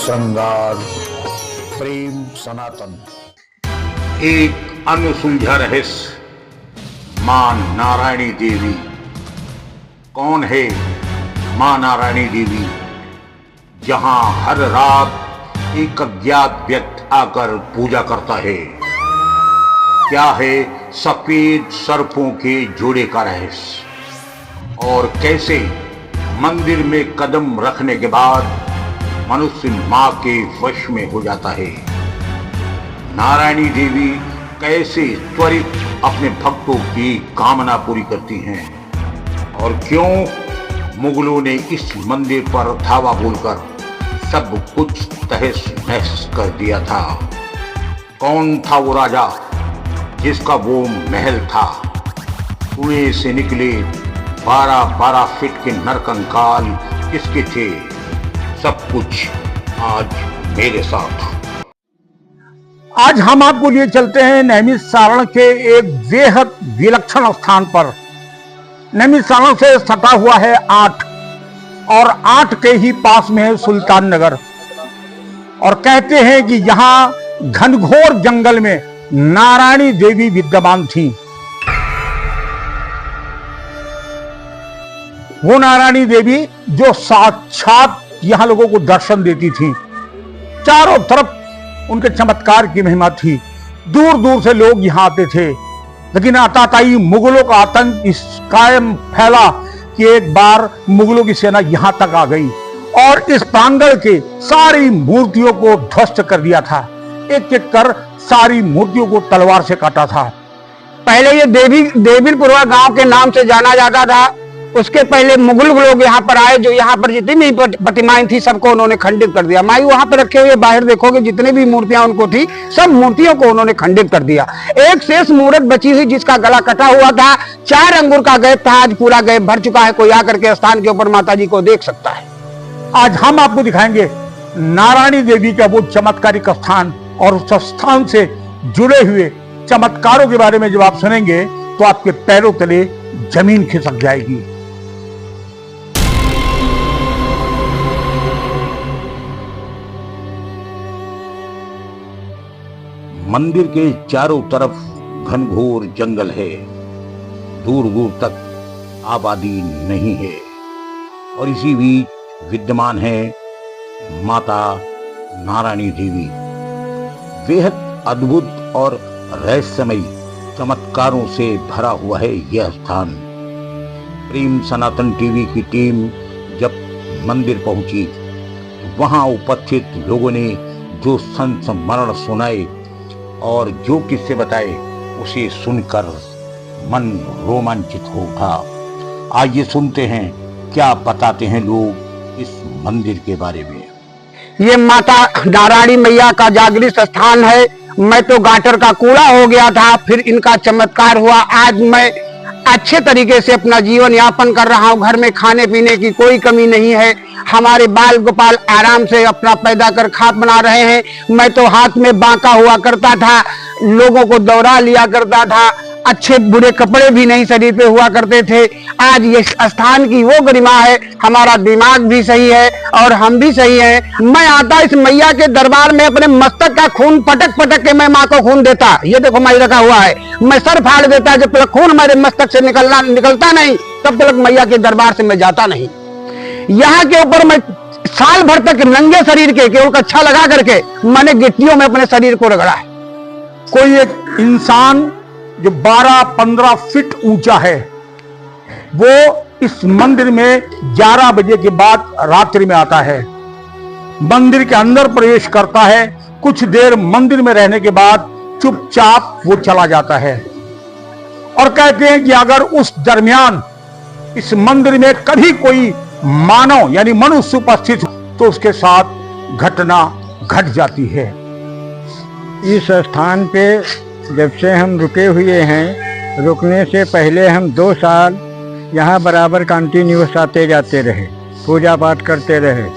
श्रृंगार प्रेम सनातन। एक अनसुलझा रहस्य। मां नारायणी देवी। कौन है मां नारायणी देवी? जहां हर रात एक अज्ञात व्यक्ति आकर पूजा करता है। क्या है सफेद सर्पों के जोड़े का रहस्य, और कैसे मंदिर में कदम रखने के बाद मनुष्य मां के वश में हो जाता है? नारायणी देवी कैसे त्वरित अपने भक्तों की कामना पूरी करती हैं, और क्यों मुगलों ने इस मंदिर पर धावा बोलकर सब कुछ तहस नहस कर दिया था? कौन था वो राजा जिसका वो महल था? कुएं से निकले 12-12 फीट के नरकंकाल किसके थे? सब कुछ आज मेरे साथ। आज हम आपको लिए चलते हैं नैमिषारण्य के एक बेहद विलक्षण स्थान पर। नैमिषारण्य से सटा हुआ है 8, और 8 के ही पास में है सुल्तान नगर। और कहते हैं कि यहां घनघोर जंगल में नारायणी देवी विद्यमान थी। वो नारायणी देवी जो साक्षात यहां लोगों को दर्शन देती थी। चारों तरफ उनके चमत्कार की महिमा थी। दूर दूर से लोग यहां आते थे, लेकिन आताताई मुगलों का आतंक इस कायम फैला कि एक बार मुगलों की सेना यहां तक आ गई और इस प्रांगण के सारी मूर्तियों को ध्वस्त कर दिया था। एक एक कर सारी मूर्तियों को तलवार से काटा था। पहले ये देवीपुरवा गांव के नाम से जाना जाता था। उसके पहले मुगल लोग यहाँ पर आए, जो यहाँ पर जितनी भी प्रतिमाएं थी सबको उन्होंने खंडित कर दिया। माई वहां पर रखे हुए बाहर देखोगे जितने भी मूर्तियां उनको थी, सब मूर्तियों को उन्होंने खंडित कर दिया। एक शेष मूर्त बची थी जिसका गला कटा हुआ था, 4 अंगुर का गैप था, आज पूरा गैप भर चुका है। कोई आकर के स्थान के ऊपर माता जी को देख सकता है। आज हम आपको दिखाएंगे नारायणी देवी का वो चमत्कारिक स्थान, और उस स्थान से जुड़े हुए चमत्कारों के बारे में जब आप सुनेंगे तो आपके पैरों तले जमीन खिसक जाएगी। मंदिर के चारों तरफ घनघोर जंगल है। दूर दूर तक आबादी नहीं है, और इसी बीच विद्यमान है माता नारायणी देवी। बेहद अद्भुत और रहस्यमयी चमत्कारों से भरा हुआ है यह स्थान। प्रेम सनातन टीवी की टीम जब मंदिर पहुंची तो वहां उपस्थित लोगों ने जो संत स्मरण सुनाए और जो किस्से बताए, उसे सुनकर मन रोमांचित हो उठा। आइए सुनते हैं क्या बताते हैं लोग इस मंदिर के बारे में। ये माता नारायणी मैया का जागृत स्थान है। मैं तो गाटर का कूड़ा हो गया था, फिर इनका चमत्कार हुआ। आज मैं अच्छे तरीके से अपना जीवन यापन कर रहा हूँ। घर में खाने पीने की कोई कमी नहीं है। हमारे बाल गोपाल आराम से अपना पैदा कर खा बना रहे हैं। मैं तो हाथ में बांका हुआ करता था, लोगों को दौड़ा लिया करता था, अच्छे बुरे कपड़े भी नहीं शरीर पे हुआ करते थे। आज ये स्थान की वो गरिमा है, हमारा दिमाग भी सही है और हम भी सही हैं। मैं आता इस मैया के दरबार में अपने मस्तक का खून पटक पटक के मैं माँ को खून देता। ये देखो माई रखा हुआ है, मैं सर फाड़ देता। जब तक खून हमारे मस्तक से निकलता नहीं तब तक मैया के दरबार से मैं जाता नहीं। यहाँ के ऊपर मैं साल भर तक नंगे शरीर के केवल कच्छा लगा करके मैंने गिट्टियों में अपने शरीर को रगड़ा है। कोई एक इंसान जो 12-15 फीट ऊंचा है, वो इस मंदिर में 11 बजे के बाद रात्रि में आता है। मंदिर के अंदर प्रवेश करता है, कुछ देर मंदिर में रहने के बाद चुपचाप वो चला जाता है। और कहते हैं कि अगर उस दरमियान इस मंदिर में कभी कोई मानव यानी मनुष्य उपस्थित हो तो उसके साथ घटना घट जाती है। इस स्थान पे जब से हम रुके हुए हैं, रुकने से पहले हम 2 साल यहाँ बराबर कंटिन्यूस आते जाते रहे, पूजा पाठ करते रहे।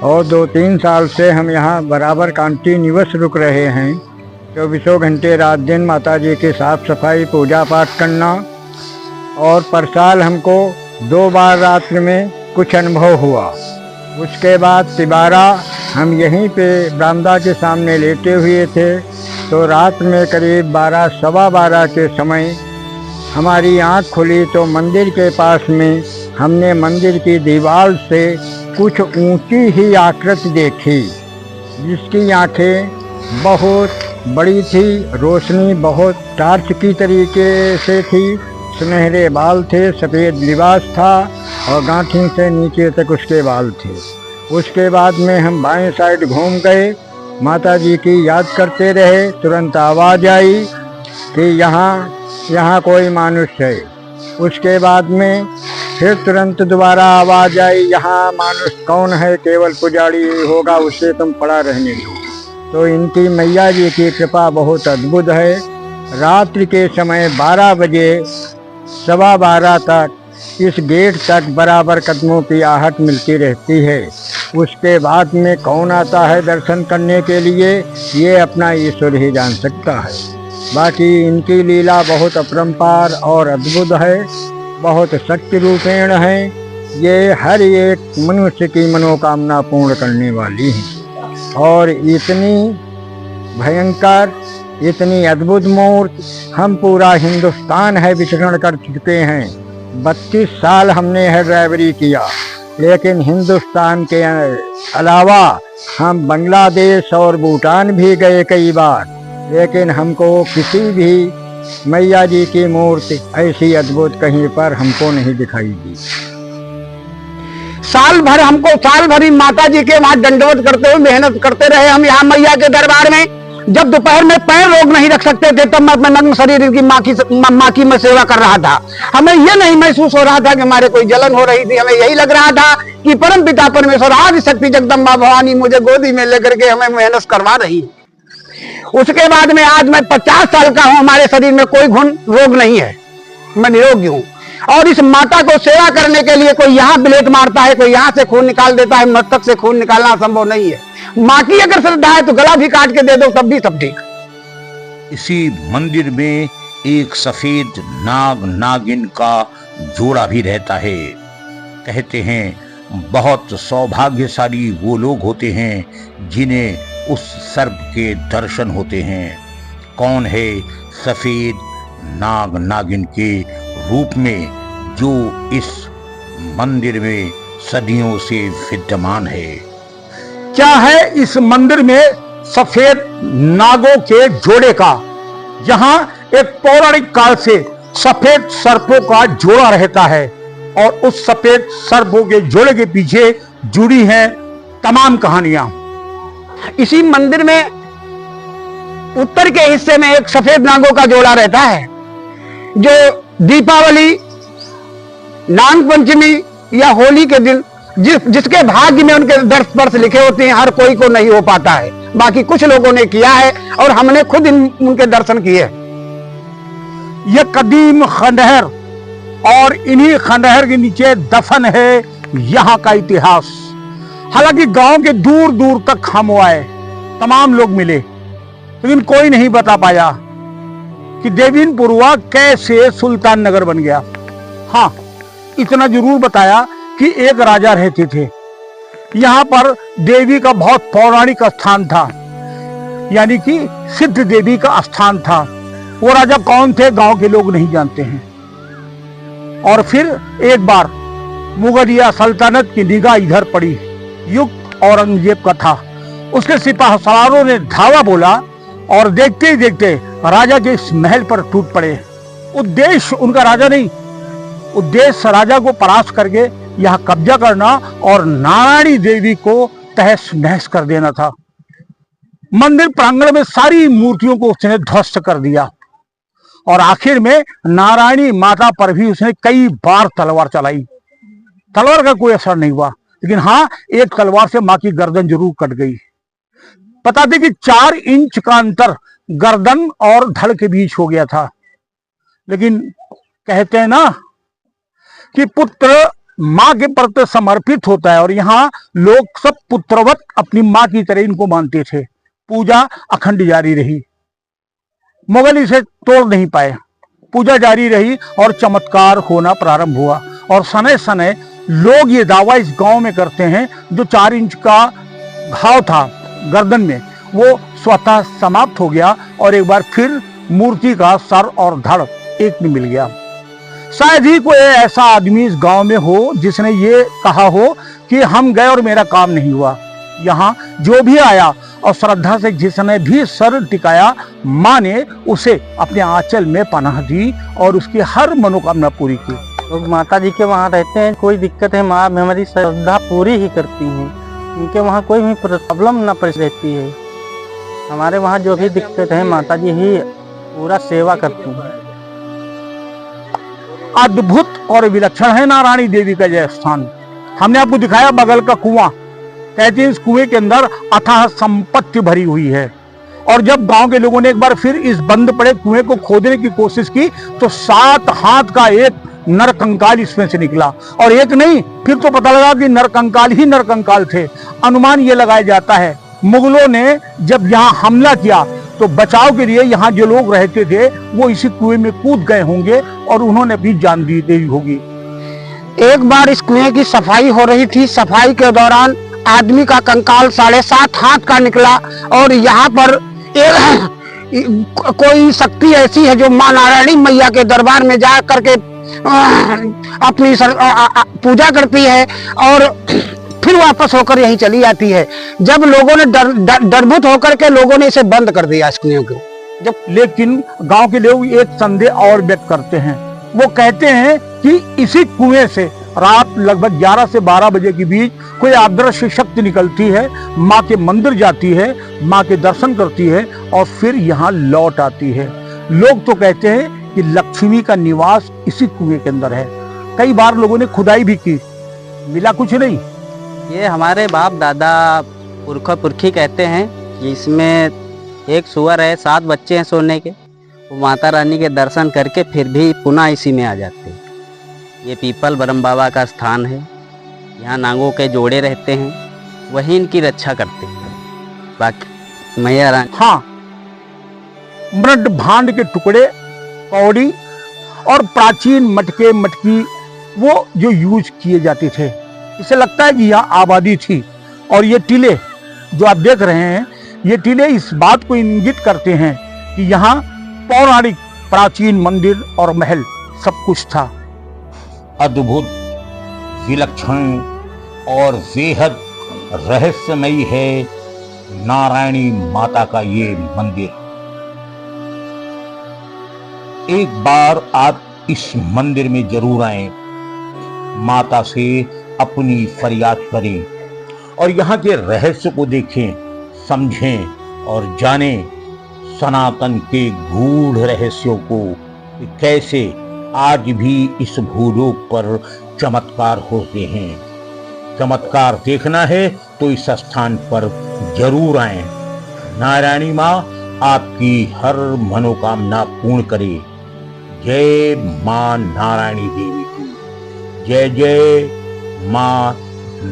और 2-3 साल से हम यहाँ बराबर कंटिन्यूस रुक रहे हैं। 24 घंटे रात दिन माता जी की साफ सफाई पूजा पाठ करना। और पर साल हमको 2 बार रात्रि में कुछ अनुभव हुआ। उसके बाद तिबारा हम यहीं पे बरामदा के सामने लेटे हुए थे, तो रात में करीब 12 सवा 12 के समय हमारी आँख खुली तो मंदिर के पास में हमने मंदिर की दीवार से कुछ ऊंची ही आकृति देखी, जिसकी आंखें बहुत बड़ी थी, रोशनी बहुत टार्च की तरीके से थी, सुनहरे बाल थे, सफ़ेद लिबास था और गांठी से नीचे तक उसके बाल थे। उसके बाद में हम बाएं साइड घूम गए, माता जी की याद करते रहे। तुरंत आवाज़ आई कि यहाँ कोई मनुष्य है। उसके बाद में फिर तुरंत दोबारा आवाज़ आई, यहाँ मनुष्य कौन है, केवल पुजारी होगा, उससे तुम पड़ा रहने दो। तो इनकी मैया जी की कृपा बहुत अद्भुत है। रात्रि के समय 12 बजे सवा 12 तक इस गेट तक बराबर कदमों की आहट मिलती रहती है। उसके बाद में कौन आता है दर्शन करने के लिए, ये अपना ईश्वर ही जान सकता है। बाकी इनकी लीला बहुत अपरंपार और अद्भुत है, बहुत शक्ति रूपेण है। ये हर एक मनुष्य की मनोकामना पूर्ण करने वाली है और इतनी भयंकर, इतनी अद्भुत मूर्ति हम पूरा हिंदुस्तान है विचरण कर चुके हैं। 32 साल हमने है ड्राइवरी किया, लेकिन हिंदुस्तान के अलावा हम बांग्लादेश और भूटान भी गए कई बार, लेकिन हमको किसी भी मैया जी की मूर्ति ऐसी अद्भुत कहीं पर हमको नहीं दिखाई दी। साल भर ही माता जी के वहां दंडवत करते हुए मेहनत करते रहे हम यहाँ मैया के दरबार में। जब दोपहर में पैर रोक नहीं रख सकते थे, तब मैं अपने नग्न शरीर की माँ की मैं सेवा कर रहा था। हमें यह नहीं महसूस हो रहा था कि हमारे कोई जलन हो रही थी, हमें यही लग रहा था कि परम पिता परमेश्वर आदि शक्ति जगदम्बा भवानी मुझे गोदी में लेकर के हमें मेहनत करवा रही है। उसके बाद में आज मैं 50 साल का हूं, हमारे शरीर में कोई घुन रोग नहीं है, मैं निरोगी हूं। और इस माता को सेवा करने के लिए कोई यहाँ ब्लेड मारता है, कोई यहाँ से खून निकाल देता है, मस्तक से खून निकालना संभव नहीं है। माँ की अगर श्रद्धा है तो गला भी काट के दे दो तब भी सब ठीक। इसी मंदिर में एक सफेद नाग नागिन का जोड़ा भी रहता है। कहते हैं बहुत सौभाग्यशाली वो लोग होते हैं जिन्हें उस सर्प के दर्शन होते हैं। कौन है सफेद नाग नागिन के रूप में जो इस मंदिर में सदियों से विद्यमान है? क्या है इस मंदिर में सफेद नागों के जोड़े का? यहाँ एक पौराणिक काल से सफेद सर्पों का जोड़ा रहता है और उस सफेद सर्पों के जोड़े के पीछे जुड़ी हैं तमाम कहानियां। इसी मंदिर में उत्तर के हिस्से में एक सफेद नागों का जोड़ा रहता है, जो दीपावली, नाग पंचमी या होली के दिन जिसके भाग्य में उनके दर्श स्पर्श लिखे होते हैं, हर कोई को नहीं हो पाता है। बाकी कुछ लोगों ने किया है और हमने खुद उनके दर्शन किए। यह कदीम खंडहर और इन्हीं खंडहर के नीचे दफन है यहाँ का इतिहास। हालांकि गांव के दूर दूर तक हम आए, तमाम लोग मिले, लेकिन कोई नहीं बता पाया कि देवीनपुरवा कैसे सुल्तान नगर बन गया। हाँ, इतना जरूर बताया कि एक राजा रहते थे। यहाँ पर देवी का बहुत पौराणिक स्थान था, यानी कि सिद्ध देवी का स्थान था। वो राजा कौन थे गांव के लोग नहीं जानते हैं। और फिर एक बार मुगलिया सल्तनत की निगाह इधर पड़ी, युग औरंगजेब का था। उसके सिपाह सलारों ने धावा बोला और देखते ही देखते राजा के इस महल पर टूट पड़े। उद्देश्य उनका राजा नहीं, उद्देश्य राजा को परास्त करके यहाँ कब्जा करना और नारायणी देवी को तहस नहस कर देना था। मंदिर प्रांगण में सारी मूर्तियों को उसने ध्वस्त कर दिया और आखिर में नारायणी माता पर भी उसने कई बार तलवार चलाई। तलवार का कोई असर नहीं हुआ, लेकिन हाँ, एक तलवार से मां की गर्दन जरूर कट गई। बताते कि 4 इंच का अंतर गर्दन और धड़ के बीच हो गया था। लेकिन कहते हैं ना कि पुत्र मां के प्रति समर्पित होता है, और यहाँ लोग सब पुत्रवत अपनी मां की तरह इनको मानते थे। पूजा अखंड जारी रही, मुगल इसे तोड़ नहीं पाए। पूजा जारी रही और चमत्कार होना प्रारंभ हुआ। और सने सने लोग ये दावा इस गांव में करते हैं, जो 4 इंच का घाव था गर्दन में वो स्वतः समाप्त हो गया और एक बार फिर मूर्ति का सर और धड़ एक में मिल गया। शायद ही कोई ऐसा आदमी इस गांव में हो जिसने ये कहा हो कि हम गए और मेरा काम नहीं हुआ। यहाँ जो भी आया और श्रद्धा से जिसने भी सर टिकाया, माँ ने उसे अपने आंचल में पनाह दी और उसकी हर मनोकामना पूरी की। लोग माता जी के वहाँ रहते हैं, कोई दिक्कत है माँ हमारी श्रद्धा पूरी ही करती हैं। इनके वहाँ कोई भी प्रॉब्लम ना पड़ रहती है। हमारे वहाँ जो भी दिक्कत है माता जी ही पूरा सेवा करती हैं। अद्भुत और विलक्षण है नारायणी देवी का यह स्थान। हमने आपको दिखाया बगल का कुआं, कहते हैं इस कुएं के अंदर अथाह संपत्ति भरी हुई है। और जब गांव के लोगों ने एक बार फिर इस बंद पड़े कुएं को खोदने की कोशिश की तो 7 हाथ का एक नरकंकाल इसमें से निकला। और एक नहीं, फिर तो पता लगा कि नरकंकाल ही नरकंकाल थे। अनुमान यह लगाया जाता है मुगलों ने जब यहाँ हमला किया तो बचाव के लिए यहाँ जो लोग रहते थे वो इसी कुएं में कूद गए होंगे और उन्होंने अपनी जान दी दी होगी। एक बार इस कुएं की सफाई हो रही थी। सफाई के दौरान आदमी का कंकाल 7.5 हाथ का निकला और यहाँ पर कोई शक्ति ऐसी है जो माँ नारायणी मैया के दरबार में जा करके अपनी पूजा करती है और फिर वापस होकर यहीं चली जाती है। जब लोगों ने डरभूत होकर के लोगों ने इसे बंद कर दिया इस कुएं को। लेकिन गांव के लोग एक संदेह और व्यक्त करते हैं। वो कहते हैं कि इसी कुएं से रात लगभग 11 से 12 बजे के बीच कोई अदृश्य शक्ति निकलती है, माँ के मंदिर जाती है, माँ के दर्शन करती है और फिर यहाँ लौट आती है। लोग तो कहते हैं कि लक्ष्मी का निवास इसी कुएं के अंदर है। कई बार लोगों ने खुदाई भी की, मिला कुछ नहीं। ये हमारे बाप दादा पुरखा पुरखी कहते हैं कि इसमें एक सुअर है, 7 बच्चे हैं सोने के। वो माता रानी के दर्शन करके फिर भी पुनः इसी में आ जाते हैं। ये पीपल ब्रह्म बाबा का स्थान है। यहाँ नांगों के जोड़े रहते हैं, वही इनकी रक्षा करते हैं। बाकी मैया रानी, हाँ, मृड भांड के टुकड़े, कौड़ी और प्राचीन मटके मटकी वो जो यूज किए जाते थे, इसे लगता है कि यहाँ आबादी थी। और ये टीले जो आप देख रहे हैं, ये टीले इस बात को इंगित करते हैं कि यहाँ पौराणिक प्राचीन मंदिर और महल सब कुछ था। अद्भुत, विलक्षण और बेहद रहस्यमयी है नारायणी माता का ये मंदिर। एक बार आप इस मंदिर में जरूर आएं, माता से अपनी फरियाद करें और यहाँ के रहस्य को देखें, समझें और जानें सनातन के गूढ़ रहस्यों को कि कैसे आज भी इस भूलोक पर चमत्कार होते हैं। चमत्कार देखना है तो इस स्थान पर जरूर आएं। नारायणी माँ आपकी हर मनोकामना पूर्ण करे। जय माँ नारायणी देवी की जय। जय माँ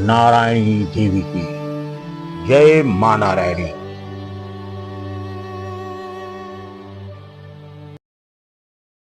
नारायणी देवी की जय। माँ नारायणी।